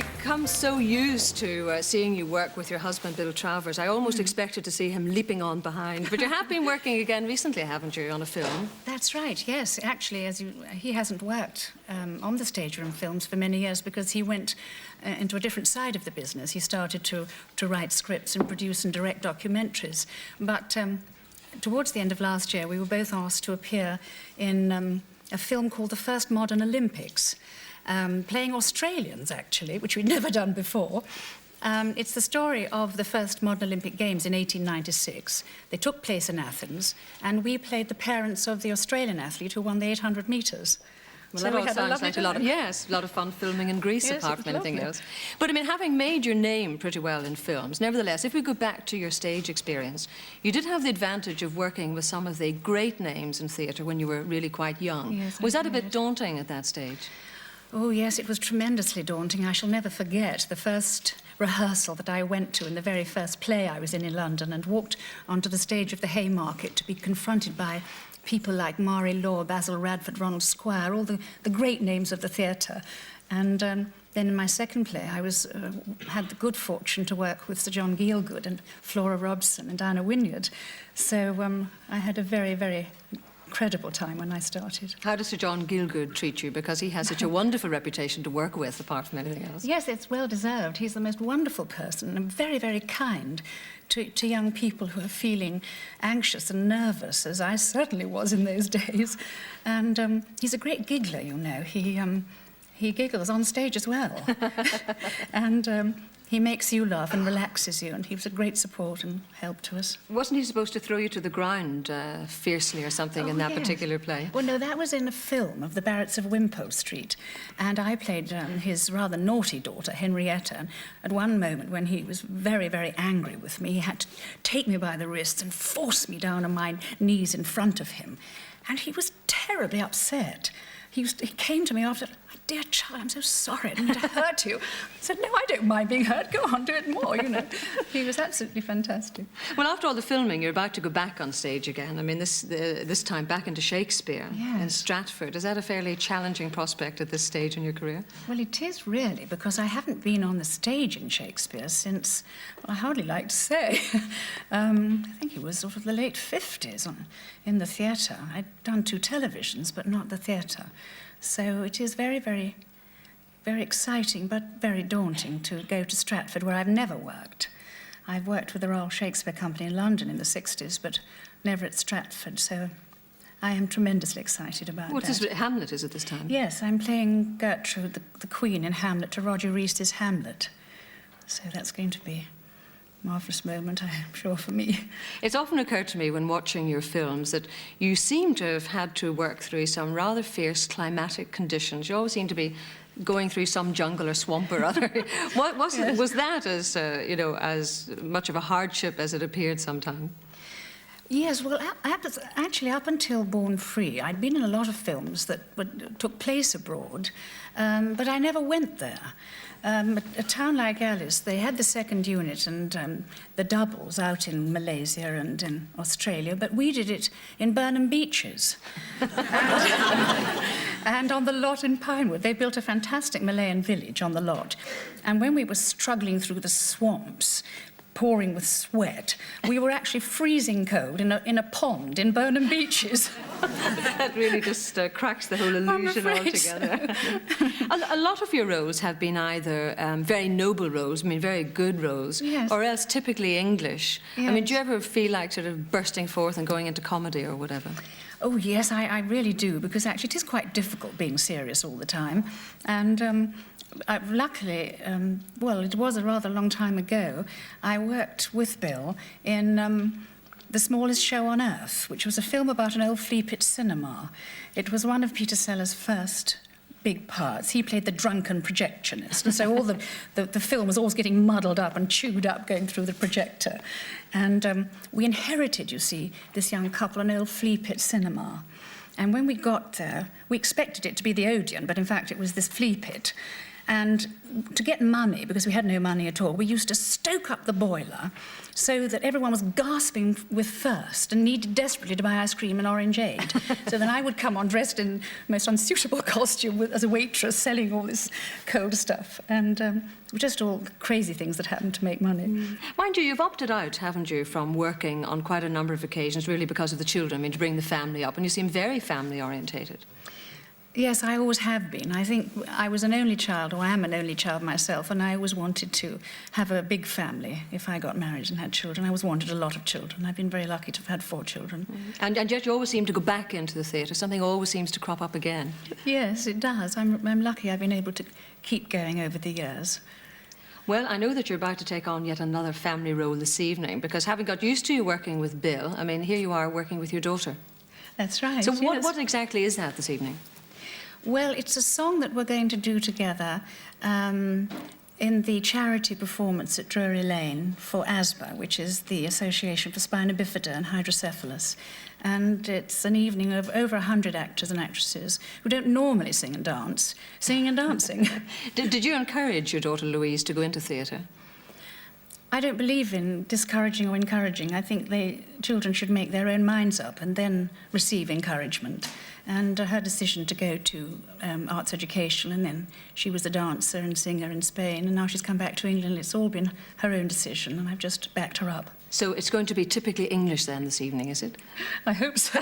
become so used to seeing you work with your husband, Bill Travers. I almost expected to see him leaping on behind. But you have been working again recently, haven't you, on a film? That's right, yes. Actually, he hasn't worked on the stage or in films for many years because he went into a different side of the business. He started to write scripts and produce and direct documentaries. But towards the end of last year, we were both asked to appear in a film called The First Modern Olympics, playing Australians, actually, which we'd never done before. It's the story of the first modern Olympic Games in 1896. They took place in Athens, and we played the parents of the Australian athlete who won the 800 metres. Well, so that all sounds like a lot of fun filming in Greece, yes, apart from anything else. But I mean, having made your name pretty well in films, nevertheless, if we go back to your stage experience, you did have the advantage of working with some of the great names in theatre when you were really quite young. Yes, was that a bit daunting at that stage? Oh, yes, it was tremendously daunting. I shall never forget the first rehearsal that I went to in the very first play I was in London, and walked onto the stage of the Haymarket to be confronted by people like Mari Law, Basil Radford, Ronald Squire, all the great names of the theatre. And then in my second play, I had the good fortune to work with Sir John Gielgud and Flora Robson and Anna Wynyard. So I had a very, very incredible time when I started. How does Sir John Gielgud treat you? Because he has such a wonderful reputation to work with, apart from anything else. Yes, it's well deserved. He's the most wonderful person and very, very kind to young people who are feeling anxious and nervous, as I certainly was in those days. And he's a great giggler, you know. He giggles on stage as well. And he makes you laugh and relaxes you, and he was a great support and help to us. Wasn't he supposed to throw you to the ground fiercely or something in that particular play? Well, no, that was in a film of the Barretts of Wimpole Street, and I played his rather naughty daughter, Henrietta. And at one moment, when he was very, very angry with me, he had to take me by the wrists and force me down on my knees in front of him. And he was terribly upset. He came to me after, "My dear child, I'm so sorry, I didn't mean to hurt you." I said, "No, I don't mind being hurt. Go on, do it more," you know. He was absolutely fantastic. Well, after all the filming, you're about to go back on stage again. I mean, this time back into Shakespeare in Stratford. Is that a fairly challenging prospect at this stage in your career? Well, it is really, because I haven't been on the stage in Shakespeare since, well, I hardly like to say. I think it was sort of the late 50s in the theatre. I'd done 2 televisions, but not the theatre. So it is very, very, very exciting, but very daunting to go to Stratford, where I've never worked. I've worked with the Royal Shakespeare Company in London in the 60s, but never at Stratford, so I am tremendously excited about that. Hamlet is at this time? Yes, I'm playing Gertrude, the Queen, in Hamlet, to Roger Rees's Hamlet. So that's going to be marvellous moment, I'm sure, for me. It's often occurred to me when watching your films that you seem to have had to work through some rather fierce climatic conditions. You always seem to be going through some jungle or swamp or other. Was that as as much of a hardship as it appeared sometime? Yes, well, actually, up until Born Free, I'd been in a lot of films that took place abroad, but I never went there. A town like Alice, they had the second unit and the doubles out in Malaysia and in Australia, but we did it in Burnham Beeches. And on the lot in Pinewood, they built a fantastic Malayan village on the lot. And when we were struggling through the swamps, pouring with sweat, we were actually freezing cold in a pond in Burnham Beeches. That really just cracks the whole illusion altogether. A lot of your roles have been either very noble roles, I mean very good roles, yes, or else typically English. Yes. I mean, do you ever feel like sort of bursting forth and going into comedy or whatever? Oh, yes, I really do, because actually it is quite difficult being serious all the time. And luckily, well, it was a rather long time ago, I worked with Bill in The Smallest Show on Earth, which was a film about an old flea pit cinema. It was one of Peter Sellers' first big parts. He played the drunken projectionist, and so all the film was always getting muddled up and chewed up going through the projector. And we inherited, you see, this young couple, an old flea pit cinema. And when we got there, we expected it to be the Odeon, but in fact it was this flea pit. And to get money, because we had no money at all, we used to stoke up the boiler so that everyone was gasping with thirst and needed desperately to buy ice cream and orangeade. So then I would come on dressed in the most unsuitable costume as a waitress selling all this cold stuff. And just all crazy things that happened to make money. Mind you, you've opted out, haven't you, from working on quite a number of occasions, really because of the children, I mean, to bring the family up, and you seem very family-orientated. Yes, I always have been. I think I was an only child, or I am an only child myself, and I always wanted to have a big family. If I got married and had children, I always wanted a lot of children. I've been very lucky to have had 4 children. And yet you always seem to go back into the theatre. Something always seems to crop up again. Yes, it does. I'm lucky I've been able to keep going over the years. Well, I know that you're about to take on yet another family role this evening, because having got used to you working with Bill, I mean, here you are working with your daughter. That's right. So yes. what exactly is that this evening? Well, it's a song that we're going to do together in the charity performance at Drury Lane for ASBA, which is the Association for Spina Bifida and Hydrocephalus. And it's an evening of over 100 actors and actresses who don't normally sing and dance, singing and dancing. Did you encourage your daughter Louise to go into theatre? I don't believe in discouraging or encouraging. I think children should make their own minds up and then receive encouragement. And her decision to go to arts education, and then she was a dancer and singer in Spain, and now she's come back to England. It's all been her own decision, and I've just backed her up. So it's going to be typically English then this evening, is it? I hope so.